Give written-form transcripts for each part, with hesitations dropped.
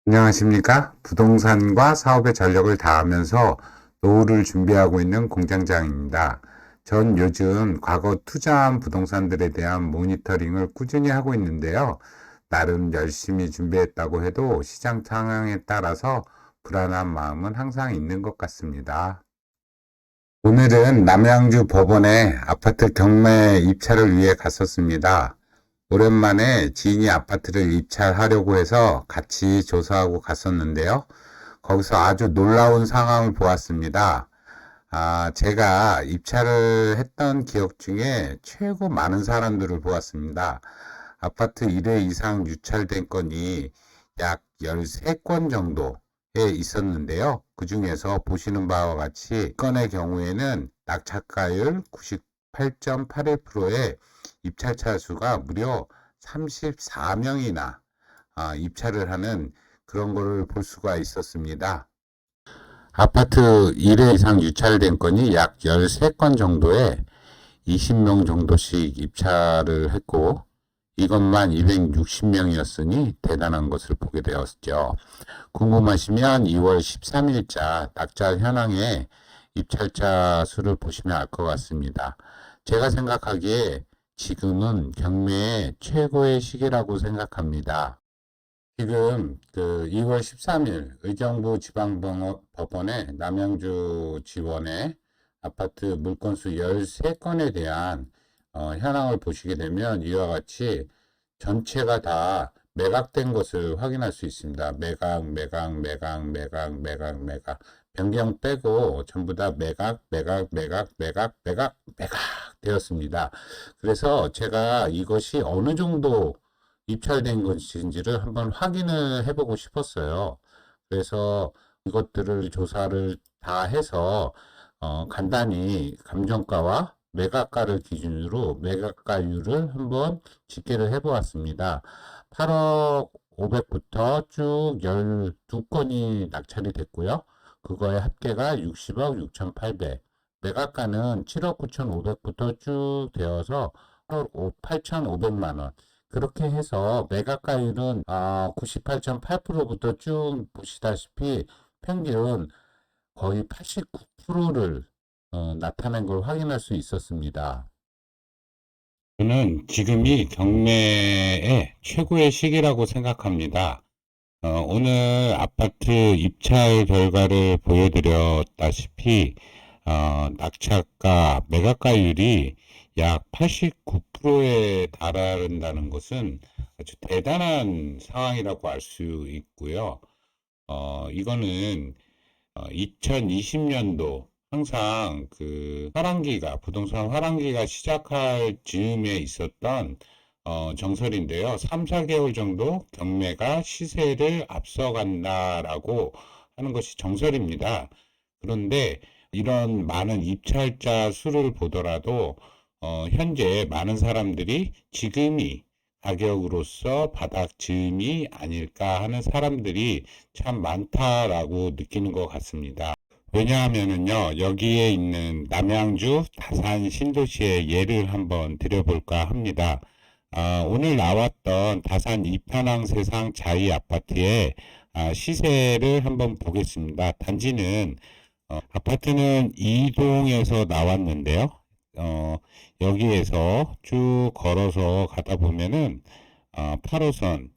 안녕하십니까? 부동산과 사업에 전력을 다하면서 노후를 준비하고 있는 공장장입니다. 전 요즘 과거 투자한 부동산들에 대한 모니터링을 꾸준히 하고 있는데요. 나름 열심히 준비했다고 해도 시장 상황에 따라서 불안한 마음은 항상 있는 것 같습니다. 오늘은 남양주 법원에 아파트 경매 입찰을 위해 갔었습니다. 오랜만에 지인이 아파트를 입찰하려고 해서 같이 조사하고 갔었는데요. 거기서 아주 놀라운 상황을 보았습니다. 제가 입찰을 했던 기억 중에 최고 많은 사람들을 보았습니다. 아파트 1회 이상 유찰된 건이 약 13건 정도에 있었는데요. 그 중에서 보시는 바와 같이 건의 경우에는 낙찰가율 98.81%에 입찰차 수가 무려 34명이나 입찰을 하는 그런 거를 볼 수가 있었습니다. 아파트 1회 이상 유찰된 건이 약 13건 정도에 20명 정도씩 입찰을 했고, 이것만 260명이었으니 대단한 것을 보게 되었죠. 궁금하시면 2월 13일자 낙찰 현황에 입찰자 수를 보시면 알 것 같습니다. 제가 생각하기에 지금은 경매의 최고의 시기라고 생각합니다. 지금 그 2월 13일 의정부 지방법원의 남양주 지원의 아파트 물건수 13건에 대한 현황을 보시게 되면 이와 같이 전체가 다 매각된 것을 확인할 수 있습니다. 매각. 변경 빼고 전부 다 매각 되었습니다. 그래서 제가 이것이 어느 정도 입찰된 것인지를 한번 확인을 해보고 싶었어요. 그래서 이것들을 조사를 다 해서 간단히 감정가와 매각가를 기준으로 매각가율을 한번 집계를 해보았습니다. 8억 500부터 쭉 12건이 낙찰이 됐고요. 그거의 합계가 60억 6,800. 매각가는 7억 9,500부터 쭉 되어서 8,500만 원. 그렇게 해서 매각가율은 98.8%부터 쭉 보시다시피 평균 거의 89%를 나타낸 걸 확인할 수 있었습니다. 저는 지금이 경매의 최고의 시기라고 생각합니다. 오늘 아파트 입찰 결과를 보여드렸다시피 낙찰가, 매각가율이 약 89%에 달한다는 것은 아주 대단한 상황이라고 알 수 있고요. 이거는 2020년도 항상 그 부동산 화랑기가 시작할 즈음에 있었던 정설인데요. 3, 4개월 정도 경매가 시세를 앞서간다라고 하는 것이 정설입니다. 그런데 이런 많은 입찰자 수를 보더라도 현재 많은 사람들이 지금이 가격으로서 바닥 즈음이 아닐까 하는 사람들이 참 많다라고 느끼는 것 같습니다. 왜냐하면은요, 여기에 있는 남양주 다산 신도시의 예를 한번 드려볼까 합니다. 오늘 나왔던 다산 이편항 세상 자이 아파트의 시세를 한번 보겠습니다. 단지는 아파트는 이동에서 나왔는데요. 여기에서 쭉 걸어서 가다 보면은 8호선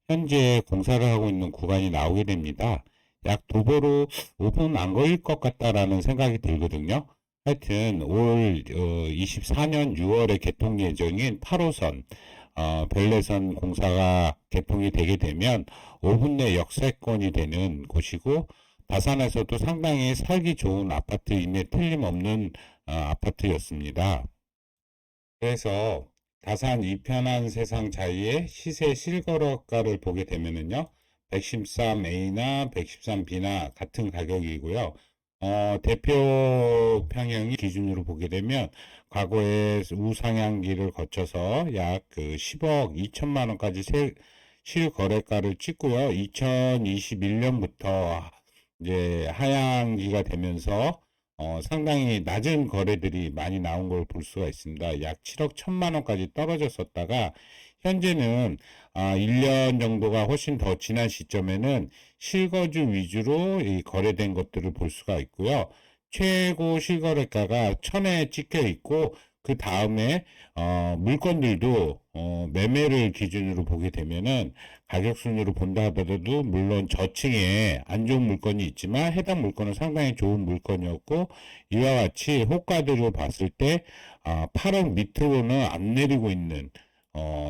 현재 공사를 하고 있는 구간이 나오게 됩니다. 약 도보로 5분 안 걸릴 것 같다라는 생각이 들거든요. 하여튼 올 24년 6월에 개통 예정인 8호선 별내선 공사가 개통이 되게 되면 5분 내 역세권이 되는 곳이고, 다산에서도 상당히 살기 좋은 아파트임에 틀림없는 아파트였습니다. 그래서 다산 이편한 세상 자이의 시세 실거래가를 보게 되면은요, 113A나 113B나 같은 가격이고요. 대표 평형이 기준으로 보게 되면 과거에 우상향기를 거쳐서 약 그 10억 2천만 원까지 실거래가를 찍고요. 2021년부터 이제 하향기가 되면서 상당히 낮은 거래들이 많이 나온 걸 볼 수가 있습니다. 약 7억 1천만 원까지 떨어졌었다가 현재는 1년 정도가 훨씬 더 지난 시점에는 실거주 위주로 이 거래된 것들을 볼 수가 있고요. 최고 실거래가가 1000에 찍혀 있고, 그 다음에 물건들도 매매를 기준으로 보게 되면은 가격 순으로 본다 하더라도 물론 저층에 안 좋은 물건이 있지만 해당 물건은 상당히 좋은 물건이었고, 이와 같이 호가들을 봤을 때 8억 밑으로는 안 내리고 있는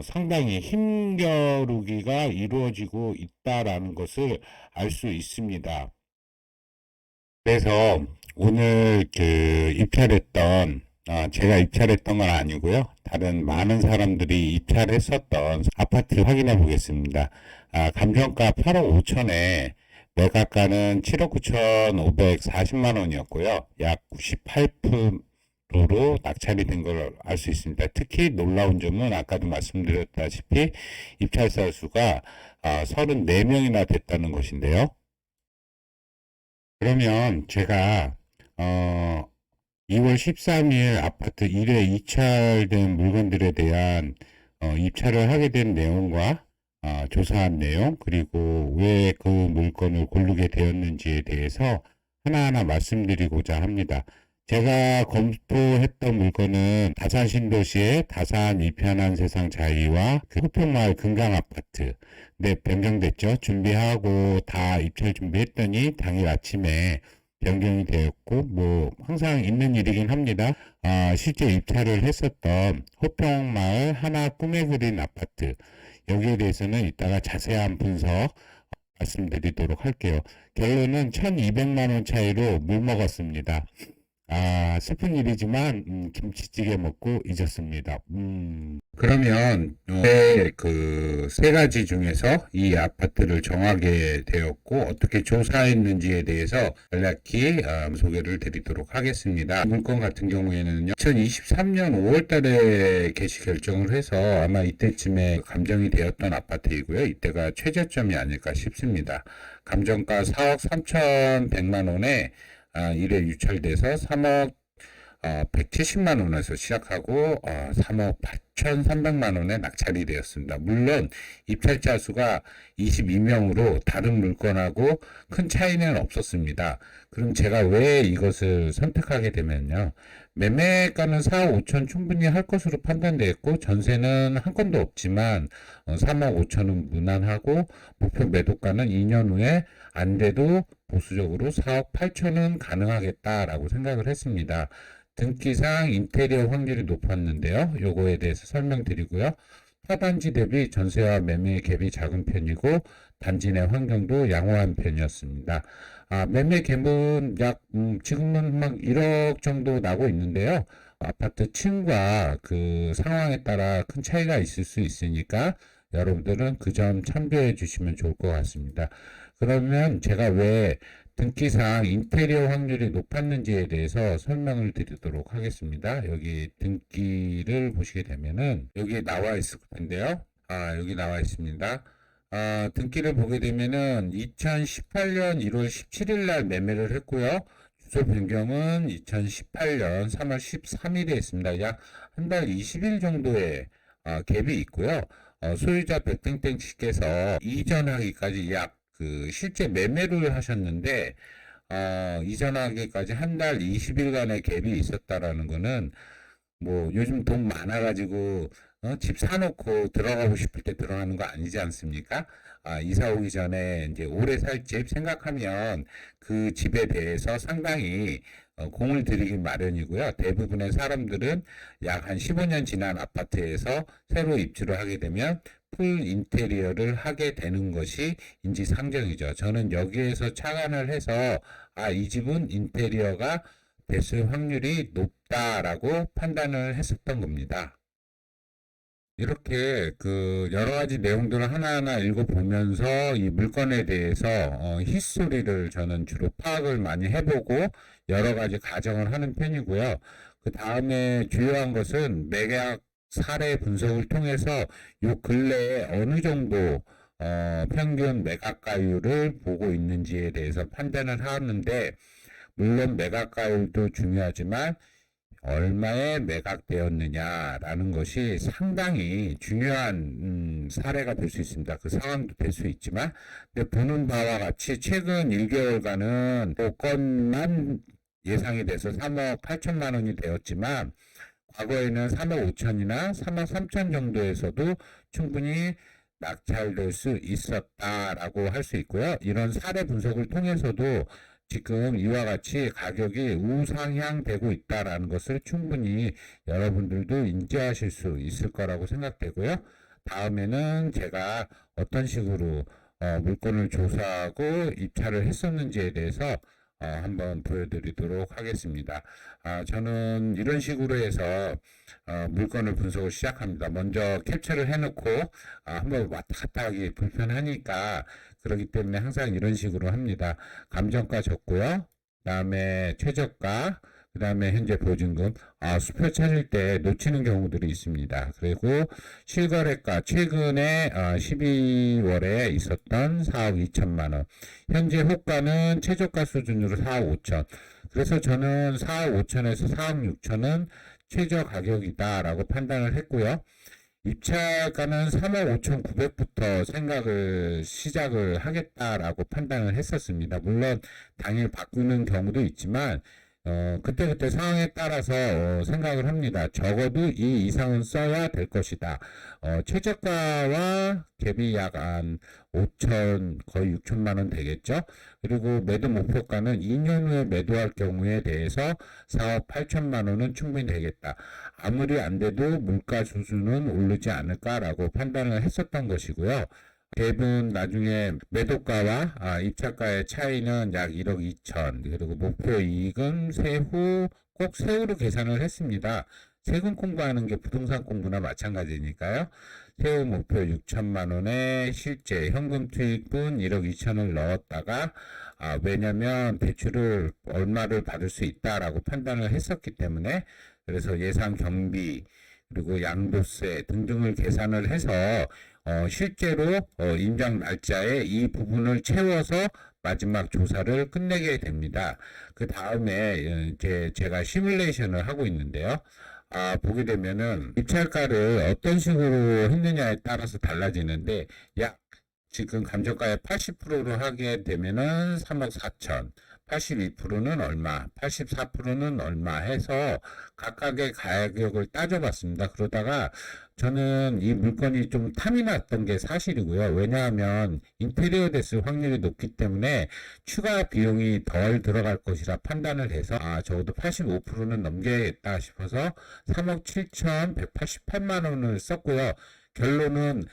상당히 힘겨루기가 이루어지고 있다라는 것을 알 수 있습니다. 그래서 오늘 입찰했던, 제가 입찰했던 건 아니고요. 다른 많은 사람들이 입찰했었던 아파트 확인해 보겠습니다. 감정가 8억 5천에 매각가는 7억 9,540만 원이었고요. 약 98%로 낙찰이 된 걸 알 수 있습니다. 특히 놀라운 점은 아까도 말씀드렸다시피 입찰사 수가 34명이나 됐다는 것인데요. 그러면 제가 2월 13일 아파트 1회 입찰된 물건들에 대한 입찰을 하게 된 내용과 조사한 내용, 그리고 왜 그 물건을 고르게 되었는지에 대해서 하나하나 말씀드리고자 합니다. 제가 검토했던 물건은 다산 신도시의 다산 이편한 세상 자이와 호평마을 금강 아파트. 네, 변경됐죠. 준비하고 다 입찰 준비했더니 당일 아침에 변경이 되었고, 뭐 항상 있는 일이긴 합니다. 실제 입찰을 했었던 호평마을 하나 꿈에 그린 아파트, 여기에 대해서는 이따가 자세한 분석 말씀드리도록 할게요. 결론은 1200만 원 차이로 물먹었습니다. 슬픈 일이지만 김치찌개 먹고 잊었습니다. 그러면 그 세 가지 중에서 이 아파트를 정하게 되었고 어떻게 조사했는지에 대해서 간략히 소개를 드리도록 하겠습니다. 물건 같은 경우에는요, 2023년 5월 달에 개시 결정을 해서 아마 이때쯤에 감정이 되었던 아파트이고요. 이때가 최저점이 아닐까 싶습니다. 감정가 4억 3,100만 원에 1회 유찰돼서 3억 170만 원에서 시작하고 3억 8,300만 원에 낙찰이 되었습니다. 물론 입찰자 수가 22명으로 다른 물건하고 큰 차이는 없었습니다. 그럼 제가 왜 이것을 선택하게 되면요, 매매가는 4억 5천 충분히 할 것으로 판단되었고 전세는 한 건도 없지만 3억 5천은 무난하고 목표 매도가는 2년 후에 안 돼도 보수적으로 4억 8천은 가능하겠다라고 생각을 했습니다. 등기상 인테리어 확률이 높았는데요. 요거에 대해서 설명드리고요. 타단지 대비 전세와 매매 갭이 작은 편이고 단지 내 환경도 양호한 편이었습니다. 매매 갭은 약 지금은 막 1억 정도 나고 있는데요. 아파트 층과 그 상황에 따라 큰 차이가 있을 수 있으니까 여러분들은 그 점 참조해 주시면 좋을 것 같습니다. 그러면 제가 왜 등기상 인테리어 확률이 높았는지에 대해서 설명을 드리도록 하겠습니다. 여기 등기를 보시게 되면은 여기 나와 있을 텐데요. 여기 나와 있습니다. 등기를 보게 되면은 2018년 1월 17일 날 매매를 했고요. 주소 변경은 2018년 3월 13일에 했습니다. 약 한 달 20일 정도의 갭이 있고요. 소유자 백땡땡 씨께서 이전하기까지 약 실제 매매를 하셨는데, 이전하기까지 한 달 20일간의 갭이 있었다라는 거는, 뭐, 요즘 돈 많아가지고, 집 사놓고 들어가고 싶을 때 들어가는 거 아니지 않습니까? 이사 오기 전에 이제 오래 살 집 생각하면 그 집에 대해서 상당히 공을 들이기 마련이고요. 대부분의 사람들은 약 한 15년 지난 아파트에서 새로 입주를 하게 되면 풀 인테리어를 하게 되는 것이 인지상정이죠. 저는 여기에서 착안을 해서 이 집은 인테리어가 됐을 확률이 높다라고 판단을 했었던 겁니다. 이렇게 여러 가지 내용들을 하나하나 읽어보면서 이 물건에 대해서 히스토리를 저는 주로 파악을 많이 해보고 여러 가지 가정을 하는 편이고요. 그 다음에 주요한 것은 매각 사례 분석을 통해서 요 근래에 어느 정도 평균 매각가율을 보고 있는지에 대해서 판단을 하는데, 물론 매각가율도 중요하지만 얼마에 매각되었느냐라는 것이 상당히 중요한 사례가 될 수 있습니다. 그 상황도 될 수 있지만, 근데 보는 바와 같이 최근 1개월간은 보건만 예상이 돼서 3억 8천만 원이 되었지만, 과거에는 3억 5천이나 3억 3천 정도에서도 충분히 낙찰될 수 있었다라고 할 수 있고요. 이런 사례 분석을 통해서도 지금 이와 같이 가격이 우상향되고 있다라는 것을 충분히 여러분들도 인지하실 수 있을 거라고 생각되고요. 다음에는 제가 어떤 식으로 물건을 조사하고 입찰을 했었는지에 대해서 한번 보여드리도록 하겠습니다. 저는 이런 식으로 해서 물건을 분석을 시작합니다. 먼저 캡처를 해놓고 한번 왔다 갔다 하기 불편하니까 그렇기 때문에 항상 이런 식으로 합니다. 감정가 적고요. 그 다음에 최저가, 그 다음에 현재 보증금, 수표 찾을 때 놓치는 경우들이 있습니다. 그리고 실거래가, 최근에 12월에 있었던 4억 2천만 원, 현재 호가는 최저가 수준으로 4억 5천. 그래서 저는 4억 5천에서 4억 6천은 최저 가격이다라고 판단을 했고요. 입찰가는 3억 5천 9백부터 시작을 하겠다라고 판단을 했었습니다. 물론 당일 바꾸는 경우도 있지만 그때그때 상황에 따라서 생각을 합니다. 적어도 이 이상은 써야 될 것이다. 최저가와 갭이 약 한 5천, 거의 6천만 원 되겠죠. 그리고 매도 목표가는 2년 후에 매도할 경우에 대해서 4억 8천만 원은 충분히 되겠다. 아무리 안 돼도 물가 수준은 오르지 않을까라고 판단을 했었던 것이고요. 갭은 나중에 매도가와 입찰가의 차이는 약 1억 2천, 그리고 목표 이익은 세후 꼭 세후로 계산을 했습니다. 세금 공부하는 게 부동산 공부나 마찬가지니까요. 세후 목표 6천만 원에 실제 현금 투입은 1억 2천을 넣었다가 왜냐면 대출을 얼마를 받을 수 있다라고 판단을 했었기 때문에, 그래서 예상 경비 그리고 양도세 등등을 계산을 해서 실제로 임장 날짜에 이 부분을 채워서 마지막 조사를 끝내게 됩니다. 그 다음에 제가 시뮬레이션을 하고 있는데요. 보게 되면은 입찰가를 어떤 식으로 했느냐에 따라서 달라지는데, 약 지금 감정가의 80%로 하게 되면은 3억 4천, 82%는 얼마, 84%는 얼마 해서 각각의 가격을 따져봤습니다. 그러다가 저는 이 물건이 좀 탐이 났던 게 사실이고요. 왜냐하면 인테리어 됐을 확률이 높기 때문에 추가 비용이 덜 들어갈 것이라 판단을 해서 적어도 85%는 넘겨야겠다 싶어서 3억 7천 188만 원을 썼고요. 결론은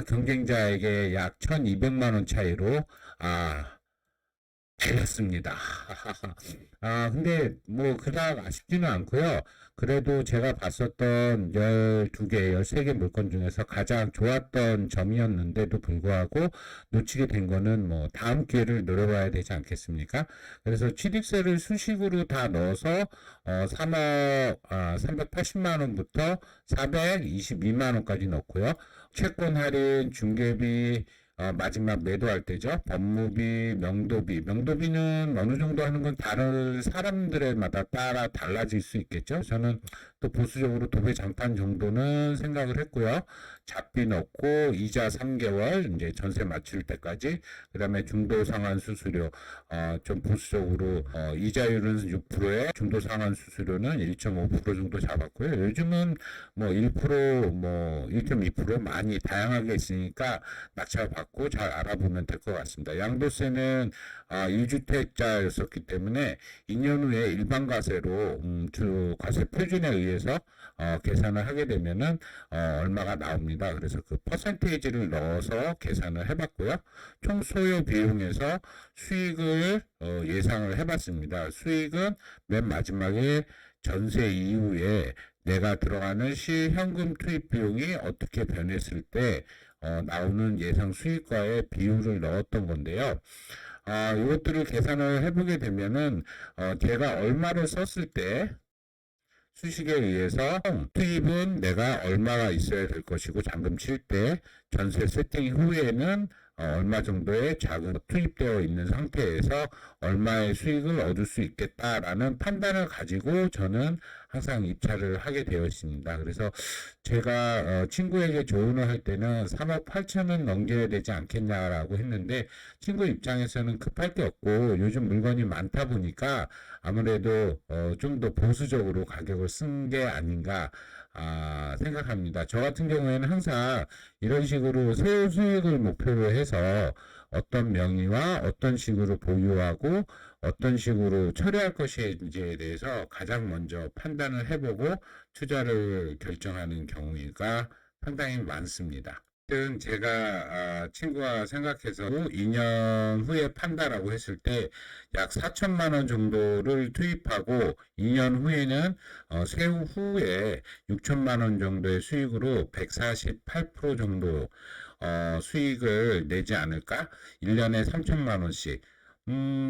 경쟁자에게 약 1200만 원 차이로 달렸습니다. 근데 뭐 그닥 아쉽지는 않고요. 그래도 제가 봤었던 12개, 13개 물건 중에서 가장 좋았던 점이었는데도 불구하고 놓치게 된 거는 뭐 다음 기회를 노려봐야 되지 않겠습니까? 그래서 취득세를 수식으로 다 넣어서 3억 380만 원부터 422만 원까지 넣고요. 채권 할인, 중개비, 마지막 매도할 때죠. 법무비, 명도비는 어느 정도 하는 건 다른 사람들마다 따라 달라질 수 있겠죠. 저는 또 보수적으로 도배 장판 정도는 생각을 했고요. 잡비 넣고 이자 3개월 이제 전세 맞출 때까지, 그다음에 중도 상환 수수료 좀 보수적으로 이자율은 6%에 중도 상환 수수료는 1.5% 정도 잡았고요. 요즘은 뭐 1%, 뭐 1.2% 많이 다양하게 있으니까 낙찰 받고 잘 알아보면 될 것 같습니다. 양도세는 1주택자였었기 때문에 2년 후에 일반 과세로 과세 표준에 의해서 계산을 하게 되면은 얼마가 나옵니다. 그래서 그 퍼센테이지를 넣어서 계산을 해봤고요. 총 소요 비용에서 수익을 예상을 해봤습니다. 수익은 맨 마지막에 전세 이후에 내가 들어가는 실현금 투입 비용이 어떻게 변했을 때 나오는 예상 수익과의 비율을 넣었던 건데요. 이것들을 계산을 해보게 되면은 제가 얼마를 썼을 때 수식에 의해서 투입은 내가 얼마가 있어야 될 것이고, 잔금 칠 때 전세 세팅 후에는 얼마 정도의 자금 투입되어 있는 상태에서 얼마의 수익을 얻을 수 있겠다라는 판단을 가지고 저는 항상 입찰을 하게 되어 있습니다. 그래서 제가 친구에게 조언을 할 때는 3억 8천은 넘겨야 되지 않겠냐라고 했는데 친구 입장에서는 급할 게 없고 요즘 물건이 많다 보니까 아무래도 좀 더 보수적으로 가격을 쓴 게 아닌가 생각합니다. 저 같은 경우에는 항상 이런 식으로 세후 수익을 목표로 해서 어떤 명의와 어떤 식으로 보유하고 어떤 식으로 처리할 것인지에 대해서 가장 먼저 판단을 해보고 투자를 결정하는 경우가 상당히 많습니다. 제가 친구와 생각해서 2년 후에 판다라고 했을 때 약 4천만 원 정도를 투입하고 2년 후에는 세후 후에 6천만 원 정도의 수익으로 148% 정도 수익을 내지 않을까? 1년에 3천만 원씩.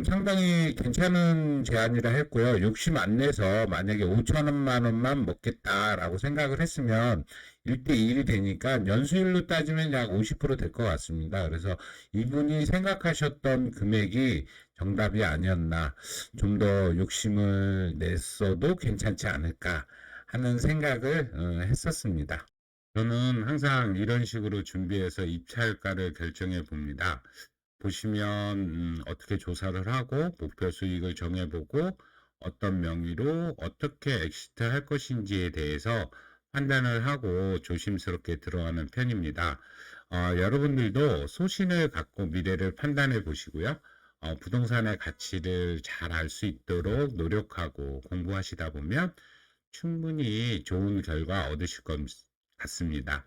상당히 괜찮은 제안이라 했고요. 욕심 안 내서 만약에 5천만 원만 먹겠다라고 생각을 했으면 1대1이 되니까 연수율로 따지면 약 50%될 것 같습니다. 그래서 이분이 생각하셨던 금액이 정답이 아니었나. 좀 더 욕심을 냈어도 괜찮지 않을까 하는 생각을 했었습니다. 저는 항상 이런 식으로 준비해서 입찰가를 결정해 봅니다. 보시면 어떻게 조사를 하고 목표 수익을 정해보고 어떤 명의로 어떻게 엑시트 할 것인지에 대해서 판단을 하고 조심스럽게 들어가는 편입니다. 여러분들도 소신을 갖고 미래를 판단해 보시고요. 부동산의 가치를 잘 알 수 있도록 노력하고 공부하시다 보면 충분히 좋은 결과 얻으실 것 같습니다.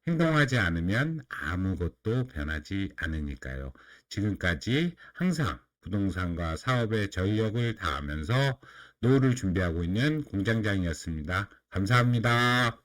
행동하지 않으면 아무것도 변하지 않으니까요. 지금까지 항상 부동산과 사업에 전력을 다하면서 노후를 준비하고 있는 공장장이었습니다. 감사합니다.